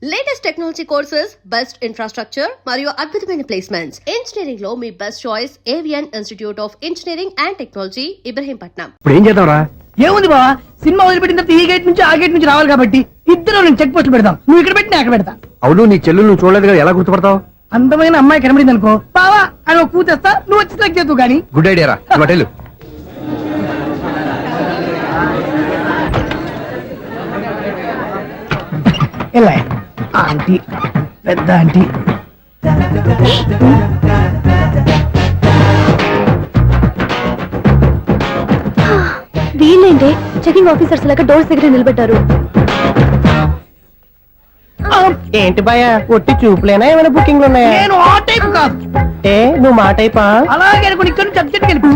Latest technology courses, best infrastructure మరియు అద్భుతమైన placements. Engineering లో మీ best choice Avion institute of engineering and technology, Ibrahimpatnam. ఇప్పుడు ఏం చేద్దాంరా? ఏముంది బావా, సినిమా వదిలిపెట్టిన తర్వాత ఈ గేట్ నుంచి ఆ గేట్ నుంచి రావాలి కాబట్టి ఇద్దరు నేను చెక్ పోస్ట్ పెడతాం. నువ్వు ఇక్కడ పెట్టి నేను అక్కడ పెడతా. అవును, నీ చెల్లెలు నువ్వు చూడలేదు కదా, ఎలా గుర్తుపడతావు? అందమైన అమ్మాయి కనబడింది అనుకో బావా అని ఒక కూతేస్తా, నువ్వు వచ్చి సెలెక్ట్ చేద్దు కానీ. గుడ్ ఐడియా రా, హోటల్ ఎలా ఆంటీ, పెద్ద ఆంటీ. వీళ్ళేంటి చెకింగ్ ఆఫీసర్స్ లాగా డోర్స్ దగ్గర నిలబెట్టారు? ఏంటి భయ, ఒట్టి చూపులేనా ఏమైనా బుకింగ్లు ఉన్నాయా? నేను ఆ టైప్ కాదు. ఏ నువ్వు మా టైపా? అలాగే అనుకుని ఇక్కడ నుంచి అర్జెంట్కి వెళ్ళిపో.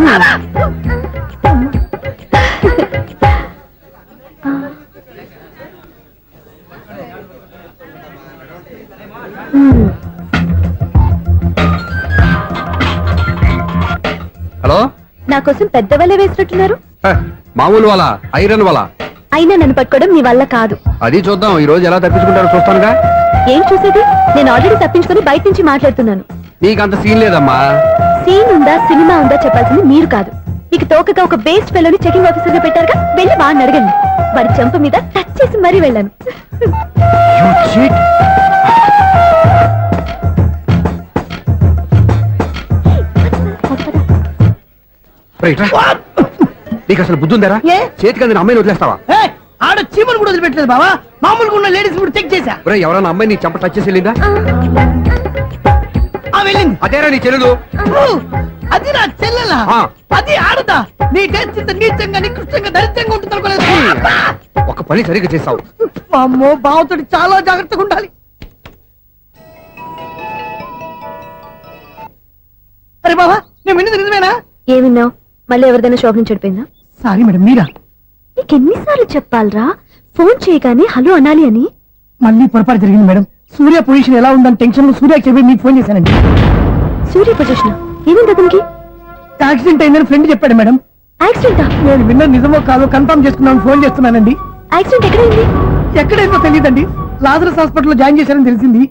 హలో, నా కోసం పెద్ద వలే వేసినట్టున్నారు. మామూలు వాళ్ళ ఐరన్ వాళ్ళ. అయినా నన్ను పట్టుకోవడం మీ వల్ల కాదు. అది చూద్దాం, ఈ రోజు ఎలా తప్పించుకుంటారో చూస్తానుగా. ఏం చూసేది? నేను ఆల్రెడీ తప్పించుకొని బయట నుంచి మాట్లాడుతున్నాను. నీకంత సీన్ లేదమ్మా. సీన్ ఉందా సినిమా ఉందా చెప్పాల్సింది మీరు కాదు. మీకు తోకగా ఒక బేస్ట్ ఫెలోని చెకింగ్ ఆఫీసర్ గా పెట్టారుగా, వెళ్ళి వాడిని అడగండి. వాడి చెంప మీద టచ్ చేసి మరీ వెళ్ళాను. నీకు అసలు బుద్ధి ఉందారా? ఏ? చేతికి అందిన అమ్మాయిని వదిలేస్తావా? ఆడ చీమలు కూడా వదిలిపెట్టలేదు బావా. మామూలుగా ఉన్న లేడీస్ కూడా చెక్ చేశా. ఎవరైనా అమ్మాయి నీ చెంప టచ్ చేసి వెళ్ళిందా? వెళ్ళింది. అదేరా నీ చెల్లెలు? అది నా చెల్లెలా? ఆ. అది ఆడదా? నీ టేస్ట్ ఇంత నీచంగా నికృష్టంగా దరిద్రంగా ఉంటుంది అనుకోలేదు. ఒక పని సరిగ్గా చేస్తావు. అమ్మో, బావతోటి చాలా జాగ్రత్తగా ఉండాలి. అరే బావా, నేను విన్నది నిజమేనా? ఏమిన్నావు? మళ్ళీ ఎవరిదైనా షాప్ నుంచి చెడిపోయిందా? సారీ మేడం, మీరా? నీకెన్నిసార్లు చెప్పాలరా ఫోన్ చేయగానే హలో అనాలి అని? మళ్ళీ పొరపాటు జరిగింది మేడం. సూర్య పొజిషన్ ఎలా ఉందని టెన్షన్ లో సూర్యకి చెప్పి మీకు ఫోన్ చేశానండి. సూర్య పొజిషన్ ఏమైంది అతనికి? యాక్సిడెంట్ అయిందని ఫ్రెండ్ చెప్పాడు మేడం. యాక్సిడెంటా? నేను విన్న నిజమో కాదో కన్ఫర్మ్ చేసుకున్నాను, ఫోన్ చేస్తున్నానండి. యాక్సిడెంట్ ఎక్కడైంది? ఎక్కడైందో తెలియదండి. లాజరస్ హాస్పిటల్లో జాయిన్ చేశారని తెలిసింది.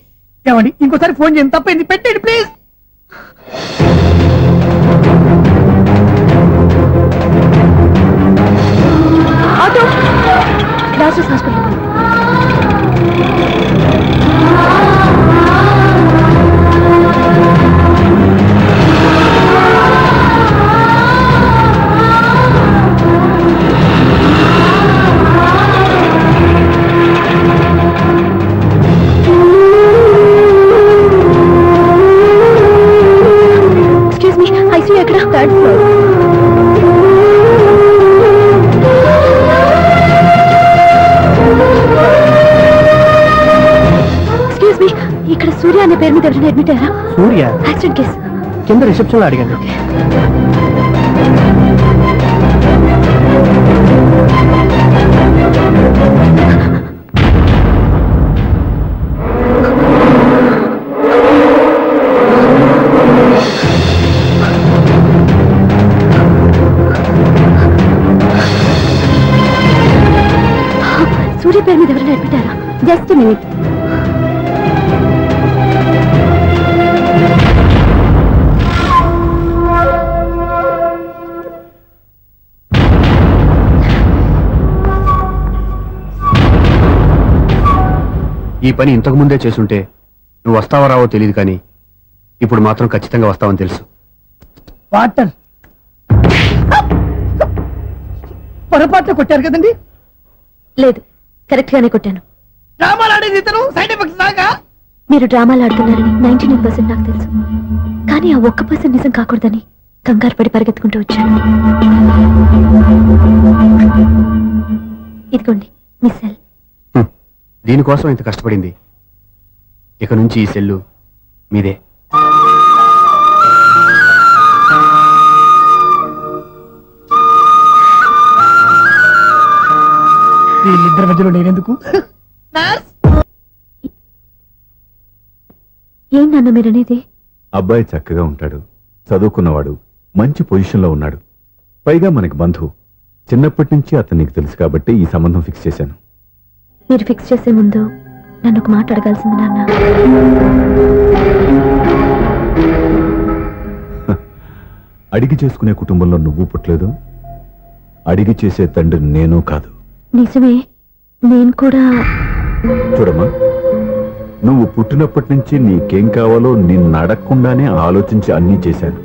ఏమండి, ఇంకోసారి ఫోన్ చేయండి, తప్పైంది, పెట్టండి please. Auto Lazarus hospital. Excuse me, ICU ఎక్కడ? Third floor. ఇక్కడ సూర్య అనే పేరు మీద ఎవరైనా అడ్మిట్ అయ్యారా? సూర్య యాక్సిడెంట్ కేసు కింద రిసెప్షన్ లో అడిగాను. సూర్య పేరు మీద ఎవరైనా అడ్మిట్ అయ్యారా? Just minute. ఈ పని ఇంతకు ముందే చేసుంటే నువ్వు వస్తావో రావో తెలియదు, కానీ ఇప్పుడు మాత్రం ఖచ్చితంగా వస్తావని తెలుసు. వాటర్ పొరపాట్లు కొట్టారు కదండి? లేదు, కరెక్ట్ గానే కొట్టాను. డ్రామాలు ఆడేది ఇతను, సైడ్ ఎఫెక్ట్స్ దాకా. మీరు డ్రామాలు ఆడుతున్నారని 99% నాకు తెలుసు, కానీ ఆ 1% నిజం కాకూడదని కంగారు పడి పరిగెత్తుకుంటూ వచ్చాను. ఇదిగోండి మీ సెల్. దీనికోసం ఇంత కష్టపడింది. ఇక నుంచి ఈ సెల్లు మీదే. వీళ్ళిద్దరి మధ్యలో నేనెందుకు? ఏంటన్నా మీరనేది? అబ్బాయి చక్కగా ఉంటాడు, చదువుకున్నవాడు, మంచి పొజిషన్లో ఉన్నాడు. పైగా మనకి బంధువు. చిన్నప్పటి నుంచి అతను నీకు తెలుసు కాబట్టి ఈ సంబంధం ఫిక్స్ చేశాను. మీరు ఫిక్స్ చేసే ముందు నన్ను ఒక మాట అడగాల్సింది నాన్న. అడిగి చేసుకునే కుటుంబంలో నువ్వు పుట్టలేదు, అడిగి చేసే తండ్రి నేను కాదు. నిజమే, నేను కూడా. చూడమ్మా, నువ్వు పుట్టినప్పటి నుంచి నీకేం కావాలో నిన్ను అడగకుండానే ఆలోచించి అన్నీ చేశాను.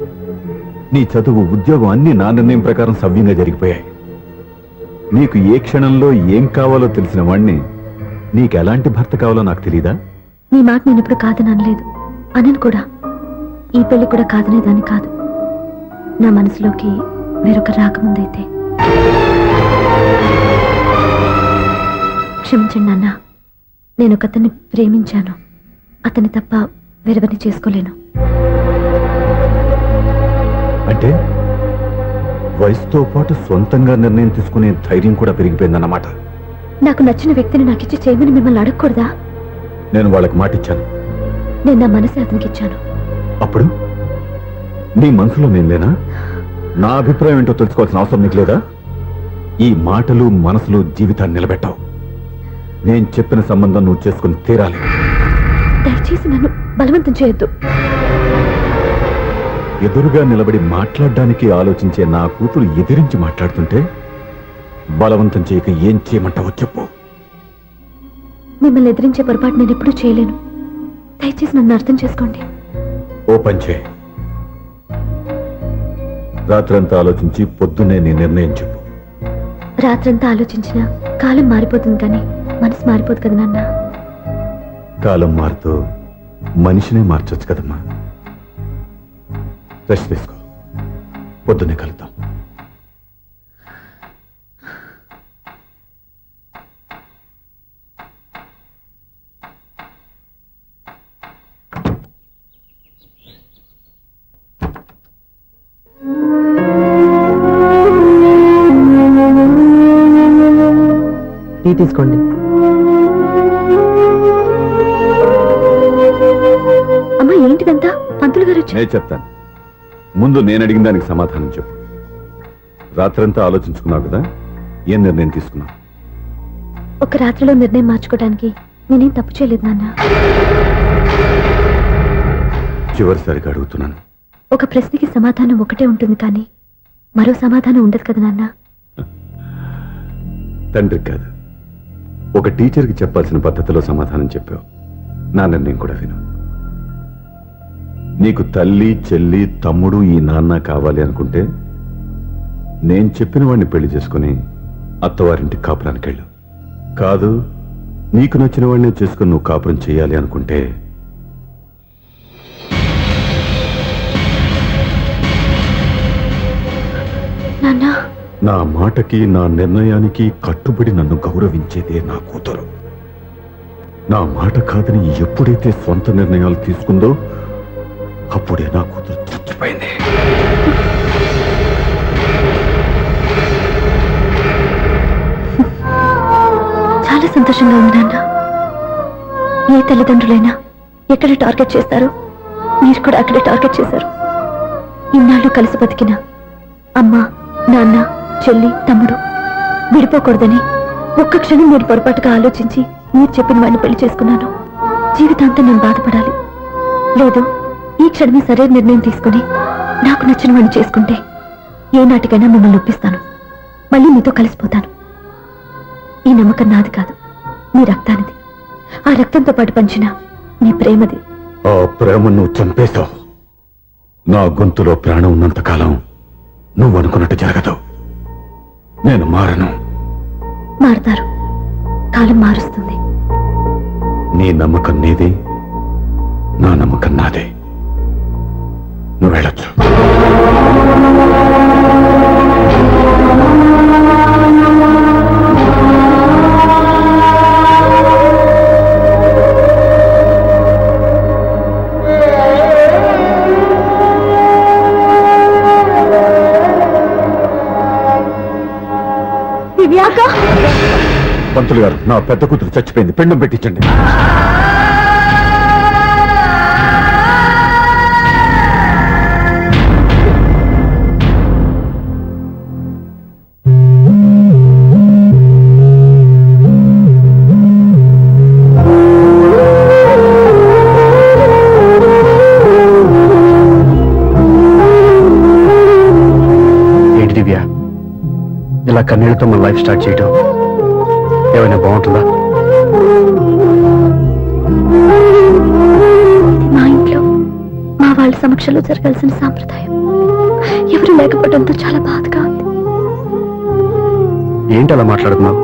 నీ చదువు, ఉద్యోగం అన్నీ నా నిర్ణయం ప్రకారం సవ్యంగా జరిగిపోయాయి. నీకు ఏ క్షణంలో ఏం కావాలో తెలిసిన వాణ్ణి నీకు ఎలాంటి భర్త కావాలో నాకు తెలీదా? నీ మాట నేను ఇప్పుడు కాదని అనలేదు, అనను కూడా. ఈ పెళ్లి కూడా కాదనేదాన్ని కాదు. నా మనసులోకి వేరొక రాకముందైతే. క్షమించండి నాన్న, నేను ఒకతన్ని ప్రేమించాను. అతన్ని తప్ప వేరెవరిని చేసుకోలేను. అంటే వయసుతో పాటు సొంతంగా నిర్ణయం తీసుకునే ధైర్యం కూడా పెరిగిపోయిందన్నమాట. నాకు నచ్చిన వ్యక్తిని నాకిచ్చి చేయమని మిమ్మల్ని అడగకూడదా? నేను వాళ్ళకి మాటిచ్చాను. నేను నా మనసు అతనికి ఇచ్చాను. అప్పుడు నీ మనసులో నేను లేనా? నా అభిప్రాయం ఏంటో తెలుసుకోవాల్సిన అవసరం నీకు లేదా? ఈ మాటలు, మనసులు జీవితాన్ని నిలబెట్టావు. నేను చెప్పిన సంబంధం నువ్వు చేసుకుని తీరాలి. దయచేసి నన్ను బలవంతం చేయొద్దు. ఎదురుగా నిలబడి మాట్లాడడానికి ఆలోచించే నా కూతురు ఎదిరించి మాట్లాడుతుంటే బలవంతం చేయక ఏం చేయమంటావో చెప్పు. మిమ్మల్ని ఎదిరించే పొరపాటు నేను ఎప్పుడూ చేయలేను. దయచేసి నన్ను అర్థం చేసుకోండి. ఓ పంచే, రాత్రంతా ఆలోచించి పొద్దున్నే నీ నిర్ణయం చెప్పు. రాత్రంతా ఆలోచించినా కాలం మారిపోతుంది, కానీ మనసు మారిపోదు కదా నాన్న. కాలం మారుతూ మనిషినే మార్చొచ్చు కదమ్మా. రెస్ట్ తీసుకో, పొద్దున్నే కలుద్దాం. టీ తీసుకోండి. అమ్మా, ఏంటిదంతా? పంతులు గారు వచ్చి. నేను చెప్తాను, ముందు నేను అడిగిన దానికి సమాధానం చెప్పు. రాత్రంతా ఆలోచించుకున్నావు కదా, ఏం నిర్ణయం తీసుకున్నావు? ఒక రాత్రిలో నిర్ణయం మార్చుకోవడానికి నేనేం తప్పు చేయలేదు నాన్న. చివరిసారిగా అడుగుతున్నాను. ఒక ప్రశ్నకి సమాధానం ఒకటే ఉంటుంది, కానీ మరో సమాధానం ఉండదు కదా నాన్న. తండ్రికి కాదు, ఒక టీచర్కి చెప్పాల్సిన పద్ధతిలో సమాధానం చెప్పావు. నా నిర్ణయం కూడా విను. నీకు తల్లి, చెల్లి, తమ్ముడు, ఈ నాన్న కావాలి అనుకుంటే నేను చెప్పిన వాడిని పెళ్లి చేసుకుని అత్తవారింటి కాపురానికి వెళ్ళు. కాదు, నీకు నచ్చిన వాడినే చేసుకుని నువ్వు కాపురం చేయాలి అనుకుంటే నాన్న, నా మాటకి, నా నిర్ణయానికి కట్టుబడి నన్ను గౌరవించేదే నా కూతురు. నా మాట కాదని ఎప్పుడైతే సొంత నిర్ణయాలు తీసుకుందో అప్పుడే నా కూతురు చచ్చిపోయింది. చాలా సంతోషంగా ఉంది నాన్న. ఏ తల్లిదండ్రులైనా ఎక్కడ టార్గెట్ చేస్తారో మీరు కూడా అక్కడే టార్గెట్ చేశారు. ఇన్నాళ్ళు కలిసి బతికిన అమ్మ, నాన్న, చెల్లి, తమ్ముడు విడిపోకూడదని ఒక్క క్షణం మీరు పొరపాటుగా ఆలోచించి మీరు చెప్పిన వాడిని పెళ్లి చేసుకున్నాను. జీవితాంతం నేను బాధపడాలి. లేదు, ఈ క్షణమే సరైన నిర్ణయం తీసుకుని నాకు నచ్చిన వాడిని చేసుకుంటే ఏ నాటికైనా మిమ్మల్ని ఒప్పిస్తాను. మళ్ళీ మీతో కలిసిపోతాను. ఈ నమ్మకం నాది కాదు, మీ రక్తానిది. ఆ రక్తంతో పాటు పంచిన మీ ప్రేమది. ఆ ప్రేమ నువ్వు చంపేశావు. నా గొంతులో ప్రాణం ఉన్నంత కాలం నువ్వు అనుకున్నట్టు జరగదు. నేను మారను. మారుతారు, కాలం మారుస్తుంది. నీ నమ్మకం నీది, నా నమ్మకం నాదే. నువ్వు వెళ్ళొచ్చు. దివ్యాక, పంతులు గారు, నా పెద్ద కూతురు చచ్చిపోయింది, పిండం పెట్టించండి. ఇలా కన్నీళ్లతో మన లైఫ్ స్టార్ట్ చేయటం ఏమైనా బాగుంటుందా? ఇది మా ఇంట్లో మా వాళ్ళ సమక్షంలో జరగాల్సిన సాంప్రదాయం. ఎవరు లేకపోవడంతో చాలా బాధగా ఉంది. ఏంటి అలా మాట్లాడుతున్నావు?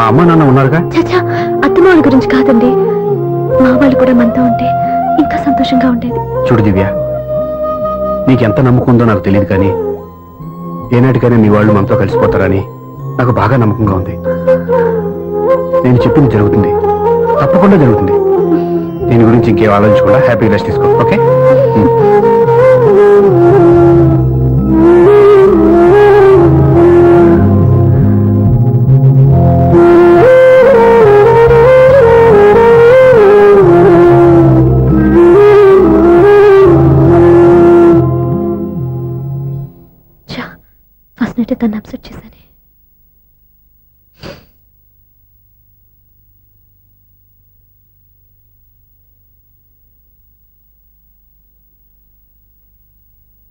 మా అమ్మ నాన్న ఉన్నారుగా. చచ్చా, అత్తమాల గురించి కాదండి. మా వాళ్ళు కూడా మనతో ఉంటే ఇంకా సంతోషంగా ఉండేది. చూడు దివ్య, నీకెంత నమ్మకం ఉందో నాకు తెలియదు, కానీ ఏనాటికైనా మీ వాళ్ళు మనతో కలిసిపోతారని నాకు బాగా నమ్మకంగా ఉంది. నేను చెప్పింది జరుగుతుంది, తప్పకుండా జరుగుతుంది. దీని గురించి ఇంకేం ఆలోచించకుండా హ్యాపీ రెస్ట్ తీసుకో, ఓకే? ఫస్ట్ నైట్ తను అప్సెట్ చేశాను.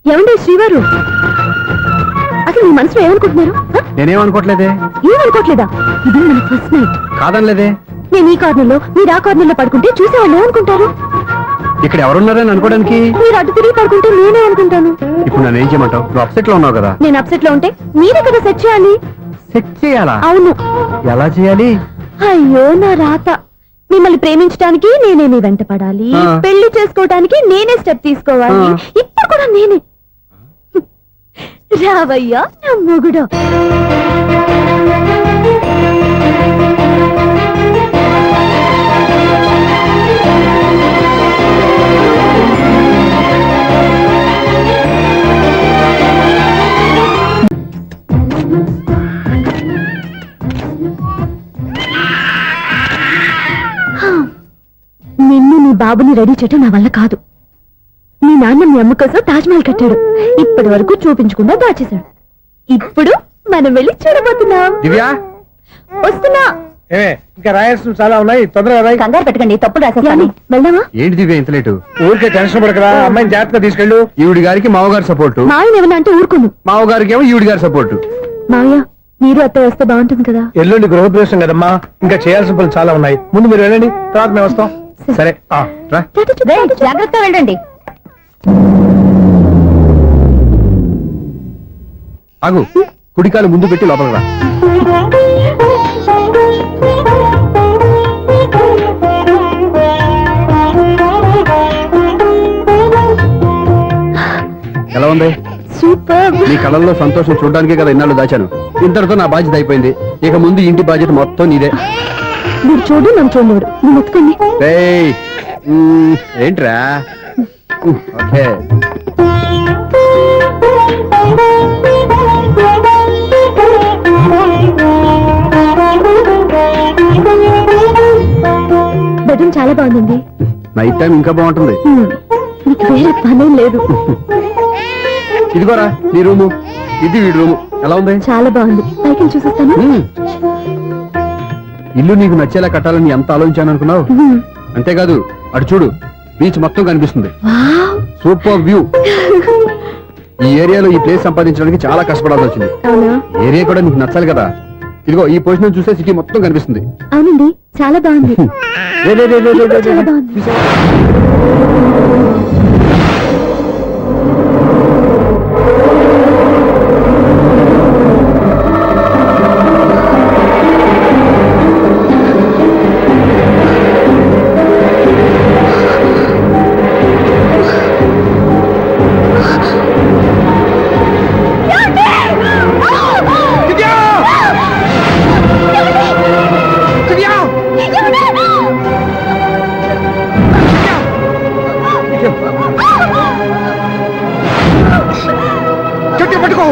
ఏమండి శ్రీవారు, అసలు మీ మనసులో ఏమనుకుంటున్నారు? నేనేమనుకోవట్లేదే. ఏమనుకోవట్లేదా? ఇది మన ఫస్ట్ నైట్. కాదనలేదే. నేను ఈ కార్నర్లో మీరు ఆ కార్నర్లో పడుకుంటే చూసేవాళ్ళు ఏమనుకుంటారు? ఇక్కడ ఎవరున్నారని అనుకోవడానికి. మీరు అటు తిరిగి పడుకుంటే నేనే అనుకుంటాను. ఇప్పుడు నన్ను ఏం చేయమంటావు? నువ్వు అప్సెట్ లో ఉన్నావు కదా. నేను అప్సెట్ లో ఉంటే మీరే కదా సెట్ చేయాలి. సెట్ చేయాలా? అవును. ఎలా చేయాలి? అయ్యో నా రాత. మిమ్మల్ని ప్రేమించడానికి నేనే మీ వెంట పడాలి, ఆ. పెళ్లి చేసుకోవడానికి నేనే స్టెప్ తీసుకోవాలి. ఆ. ఇప్పుడు కూడా నేనే. రావయ్యా నా మొగుడు. నిన్ను నీ బాబుని రెడీ చేయటం నా వల్ల కాదు. మీ నాన్న మీ అమ్మ కోసం తాజ్ మహల్ కట్టాడు. ఇప్పటి వరకు చూపించకుండా దాచేశాడు. ఇప్పుడు మనం వెళ్ళి చూడబోతున్నాం. దివ్య, వస్తున్నా. ఇంకా రాయాల్సిన చాలా ఉన్నాయి, తొందరగా రాయి. కంగారు పెట్టకండి, తప్పులు రాసేస్తాను. వెళ్దామా? ఏంటి దివ్య ఇంత లేటు? ఊరికే టెన్షన్ పడకరా, అమ్మాయిని జాగ్రత్తగా తీసుకెళ్ళు. ఈవిడి గారికి మావగారు సపోర్టు, మాయన ఏమన్నా అంటే ఊరుకోను. మావగారికి ఏమో ఈవిడి గారి సపోర్టు. మావయ్య, మీరు అత్త వస్తే బాగుంటుంది కదా. ఎల్లుండి గృహప్రవేశం కదమ్మా, ఇంకా చేయాల్సిన పనులు చాలా ఉన్నాయి. ముందు మీరు వెళ్ళండి, తర్వాత మేము వస్తాం. సరే రా. జాగ్రత్తగా వెళ్ళండి. ఆగు, కుడికాలు ముందు పెట్టి లోపలికి రా. ఎలా ఉంది? సూపర్. నీ కళ్ళల్లో సంతోషం చూడడానికే కదా ఇన్నాళ్ళు దాచాను. ఇంతటితో నా బాధ్యత అయిపోయింది. ఇక ముందు ఇంటి బాధ్యత మొత్తం నీదే. మీరు చూడు, నన్ను చూడలేడు. నువ్వు ఎత్తుకోండి. ఏయ్, ఏంట్రా? ఓకే. బెడ్రూమ్ చాలా బాగుందండి. నైట్ టైం ఇంకా బాగుంటుంది. మీకు వేరే పనేం లేదు. ఇదిగోరా నీ రూము, ఇది వీడి రూము. ఎలా ఉంది? చాలా బాగుంది. పైకి చూసేస్తాను. ఇల్లు నీకు నచ్చేలా కట్టాలని ఎంత ఆలోచించాను అనుకున్నావు? అంతేకాదు, అటు చూడు, బీచ్ మొత్తం కనిపిస్తుంది. వావ్. Super view. ఈ ఏరియాలో ఈ ప్లేస్ సంపాదించడానికి చాలా కష్టపడాల్సి వచ్చింది. అవునా? ఏరియా కూడా నీకు నచ్చాలి కదా. ఇదిగో ఈ పొజిషన్ చూస్తే సిటీ మొత్తం కనిపిస్తుంది. అవునండి, చాలా బాగుంది. చాలా బాగుంది. గట్టిగా పట్టుకో.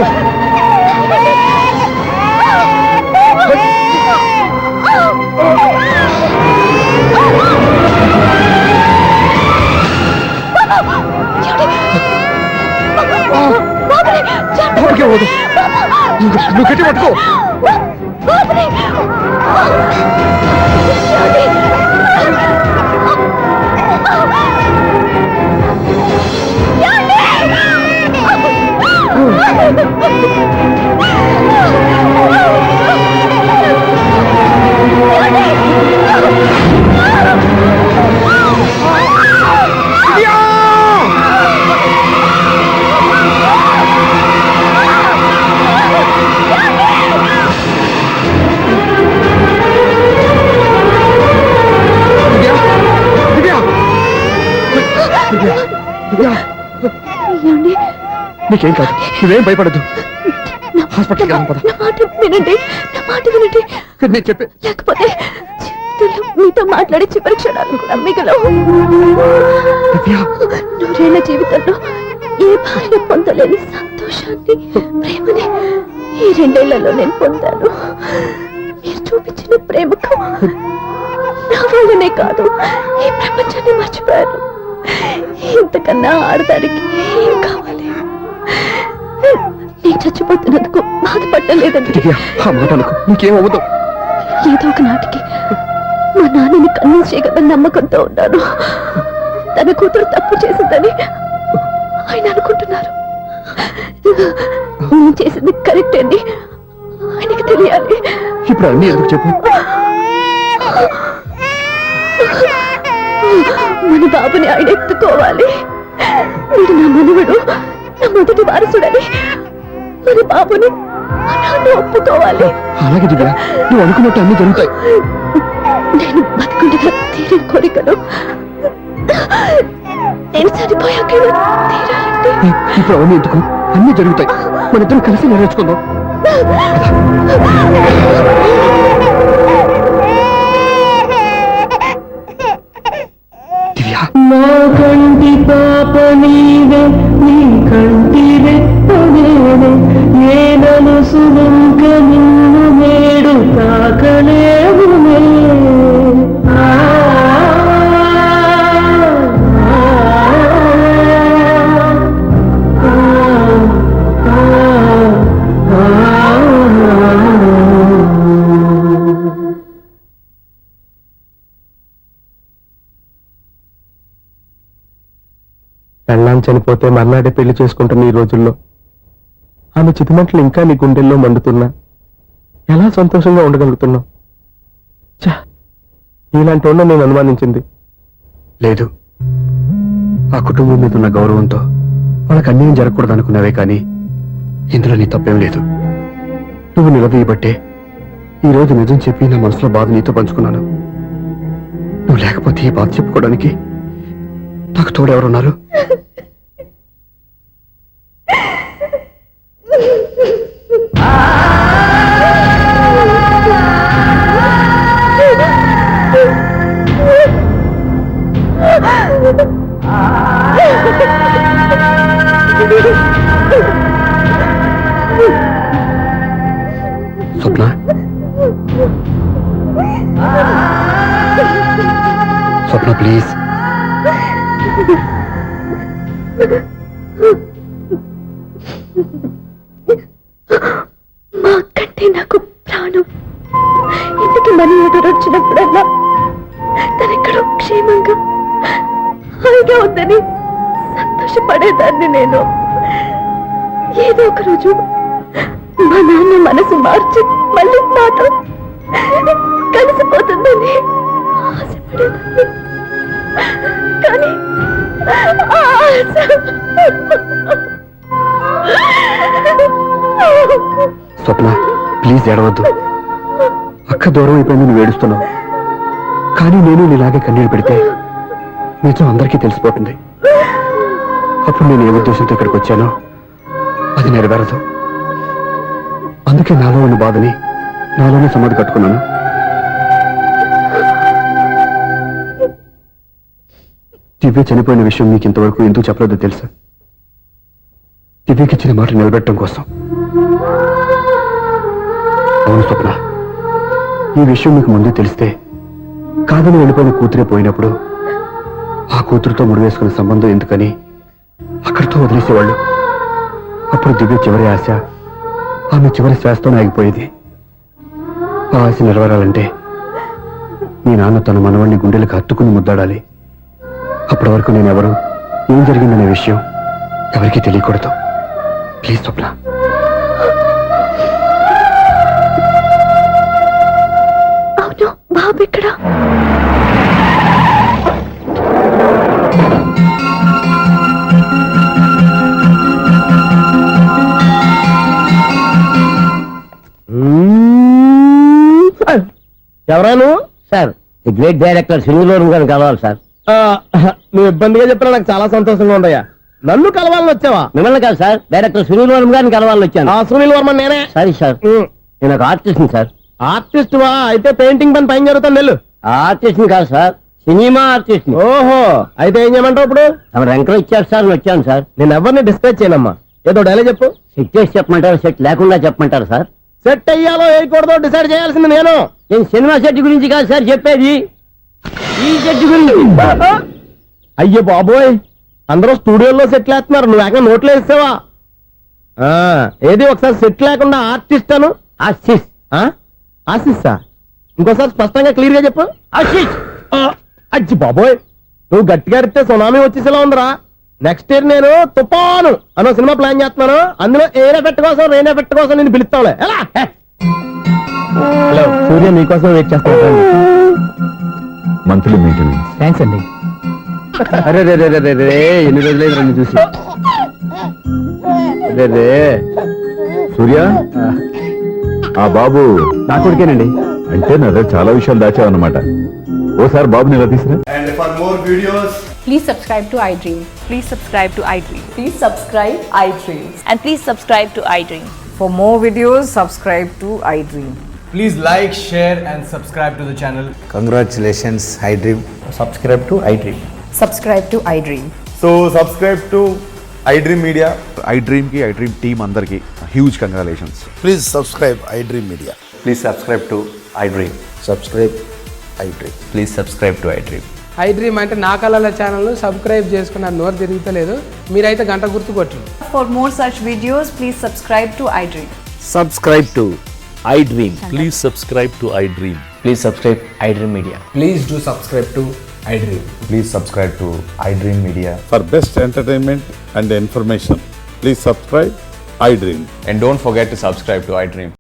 ఊరికే వద్దు. నువ్వు గట్టి పట్టుకో. Oh. ఏమండి? నీకేం కాదు, నువ్వేం భయపడద్దు. హాస్పిటల్కి నా వెళ్దాం, పద. మాట వినండి, నా మాట వినండి. నేను చెప్పే లేకపోతే జీవితంలో మీతో మాట్లాడే చివరి క్షణాలు కూడా మిగలవు. దివ్య, నూరేళ్ల జీవితంలో ఏ భార్య పొందలేని సంతోషాన్ని, ప్రేమని ఈ 2 ఏళ్లలో నేను పొందాను. మీరు చూపించిన ప్రేమకు నా వల్లనే కాదు, ఈ ప్రపంచాన్ని మర్చిపోయాను. ఇంతకన్నా ఆడదానికి ఏం కావాలి? నేను చచ్చిపోతున్నందుకు బాధపడలేదండి. దివ్య, ఆ మాట అనుకో, నీకేం అవ్వదు. ఏదో ఒక నాటికి మా నాన్నని కన్విన్స్ చేయగల నమ్మకంతో ఉన్నాను. తన కూతురు తప్పు చేసిందని ఆయన అనుకుంటున్నారు. నేను చేసింది కరెక్ట్ అని ఆయనకి తెలియాలి. ఇప్పుడు అన్నీ ఎందుకు చెప్పు. మన బాబుని ఆయన ఎత్తుకోవాలి. వీడు నా మనవడు, నా మొదటి వారసుడని మన బాబుని మా నాన్న ఒప్పుకోవాలి. అలాగే దివ్య, నువ్వు అనుకున్నట్టు అన్నీ జరుగుతాయి. నేను బతుకుండగా తీరని కోరికలు నేను చనిపోయాక తీరాలంటే ఇప్పుడు అవన్నీ ఎందుకు, అన్నీ జరుగుతాయి. మన ఇద్దరం కలిసి నెరవేర్చుకుందాం. దివ్య, నా కంటి పాప నీవే, నీ కంటి రెప్ప నేనే, ఏనను సుమంక నిన్ను నేడు తాకలేవునే. పెళ్ళాం చనిపోతే మర్నాడే పెళ్లి చేసుకుంటున్న ఈ రోజుల్లో ఆమె చితిమంటలు ఇంకా నీ గుండెల్లో మండుతున్నా ఎలా సంతోషంగా ఉండగలుగుతున్నావు? ఇలాంటి ఉన్న నేను అనుమానించింది లేదు. ఆ కుటుంబం మీద ఉన్న గౌరవంతో వాళ్ళకి అన్యాయం జరగకూడదు అనుకున్నావే కానీ ఇందులో నీ తప్పేం లేదు. నువ్వు నిలదీయబట్టే ఈ రోజు నిజం చెప్పి నా మనసులో బాధ నీతో పంచుకున్నాను. నువ్వు లేకపోతే ఈ బాధ చెప్పుకోవడానికి నాకు తోడెవరున్నారు? స్వప్న, స్వప్న ప్లీజ్. మా అక్కంటే నాకు ప్రాణం. ఇంటికి మనీ ఆర్డర్ వచ్చినప్పుడల్లా తనెక్కడో క్షేమంగా హాయిగా ఉందని సంతోషపడేదాన్ని నేను. ఏదో ఒక రోజు మా నాన్న మనసు మార్చి మళ్ళీ నాతో కలిసిపోతుందని ఆశపడేదాన్ని. కానీ ఆ ఆశ స్వప్న ప్లీజ్ ఏడవద్దు. అక్క దూరం అయిపోయింది, నువ్వు ఏడుస్తున్నావు. కానీ నేను నీలాగే కన్నీళ్ళు పెడితే నిజం అందరికీ తెలిసిపోతుంది. అప్పుడు నేను ఏ ఉద్దేశంతో ఇక్కడికి వచ్చానో అది నెరవేరదు. అందుకే నాలో ఉన్న బాధని నాలోనే సమాధి కట్టుకున్నాను. దివ్య చనిపోయిన విషయం మీకు ఇంతవరకు ఎందుకు చెప్పలేదో తెలుసా? దివ్యకి ఇచ్చిన మాట నిలబెట్టడం కోసం. అవును స్వప్న, ఈ విషయం మీకు ముందే తెలిస్తే కాదని వెళ్ళిపోయిన కూతురే పోయినప్పుడు ఆ కూతురుతో ముడివేసుకున్న సంబంధం ఎందుకని అక్కడితో వదిలేసేవాళ్ళు. అప్పుడు దివ్య చివరి ఆశ ఆమె చివరి శ్వాసతోనే ఆగిపోయేది. ఆ ఆశ నెరవేరాలంటే మీ నాన్న తన మనవడిని గుండెలకు హత్తుకుని ముద్దాడాలి. అప్పటి వరకు నేను ఎవరు, ఏం జరిగిందనే విషయం ఎవరికీ తెలియకూడదు. ప్లీజ్ స్వప్న. అవును, బాబు ఇక్కడ. ఎవరాను సార్? ది గ్రేట్ డైరెక్టర్ సినిలోన్ గారిని కలవాలి సార్. నువ్వు ఇబ్బందిగా చెప్పినా నాకు చాలా సంతోషంగా ఉందయ్యా. నన్ను కలవాలని వచ్చావా? మిమ్మల్ని కాదు సార్, డైరెక్టర్ సునీల్ వర్మ గారిని కలవాలని వచ్చాను. ఆ సునీల్ వర్మ నేనే. సారీ సార్, నేను ఒక ఆర్టిస్ట్ సార్. ఆర్టిస్ట్ వా? అయితే పెయింటింగ్ పని పైన జరుగుతాను వెళ్ళు. ఆర్టిస్ట్ కాదు సార్, సినిమా ఆర్టిస్ట్. ఓహో, అయితే ఏం చేయమంటావు ఇప్పుడు? తమ ఎంకరేజ్ ఇచ్చారు సార్, వచ్చాను సార్. నేను ఎవరిని డిస్కస్ చేయనమ్మా, ఏదో డైలాగ్ చెప్పు. సెట్ చేసి చెప్పమంటారు, సెట్ లేకుండా చెప్పమంటారు సార్? సెట్ అయ్యాలో వేయకూడదో డిసైడ్ చేయాల్సింది నేను. నేను సినిమా సెట్ గురించి కాదు సార్ చెప్పేది, ఈ సెట్ గురించి. అయ్యో బాబోయ్, అందరూ స్టూడియోలో సెట్ వేస్తున్నారు, నువ్వు ఏకంగా నోట్లో వేస్తావా? ఏది ఒకసారి సెట్ లేకుండా ఆర్టిస్ట్ అను. ఆశిష్. ఆశిస్సా? ఇంకోసారి స్పష్టంగా క్లియర్ గా చెప్పు. ఆశిష్. అజ్జి బాబోయ్, నువ్వు గట్టిగా అడిగితే సునామీ వచ్చేసేలా ఉందిరా. నెక్స్ట్ ఇయర్ నేను తుఫాను అనో సినిమా ప్లాన్ చేస్తున్నాను, అందులో ఎయిర్ ఎఫెక్ట్ కోసం రెయిన్ ఎఫెక్ట్ కోసం నేను పిలుస్తావులే. ఎలా? హలో సూర్య, మీకోసం వెయిట్ చేస్తాను. Monthly maintenance. థ్యాంక్స్ అండి. అరే రే రే రే రే రే, ఎన్ని రోజులైంది రెండు చూసి. రే రే సూర్య, ఆ బాబు నా కొడుకేనండి. అంటే నా దగ్గర చాలా విషయాలు దాచావన్నమాట. ఓసారి బాబుని ఇలా తీసురా. And for more videos, Please subscribe to iDream. Please subscribe to iDream. Please subscribe iDream. And please subscribe to iDream. For more videos, subscribe to iDream. please like, share and subscribe to the channel. Congratulations, iDream. Subscribe to iDream. Subscribe to iDream. So subscribe to iDream Media. iDream ki iDream team andarki huge congratulations. Please subscribe iDream Media. Please subscribe to iDream. Subscribe iDream. Please subscribe to iDream. iDream అంటే నా కళల channel subscribe చేసుకున్న నోరు తిరుగుతలేదు, మీరైతే గంట గుర్తు కొట్టండి. For more such videos, please subscribe to iDream. Subscribe to iDream. Please subscribe to iDream. Please subscribe iDream Media. Please do subscribe to iDream. Please subscribe to iDream Media. For best entertainment and information, please subscribe iDream. And don't forget to subscribe to iDream.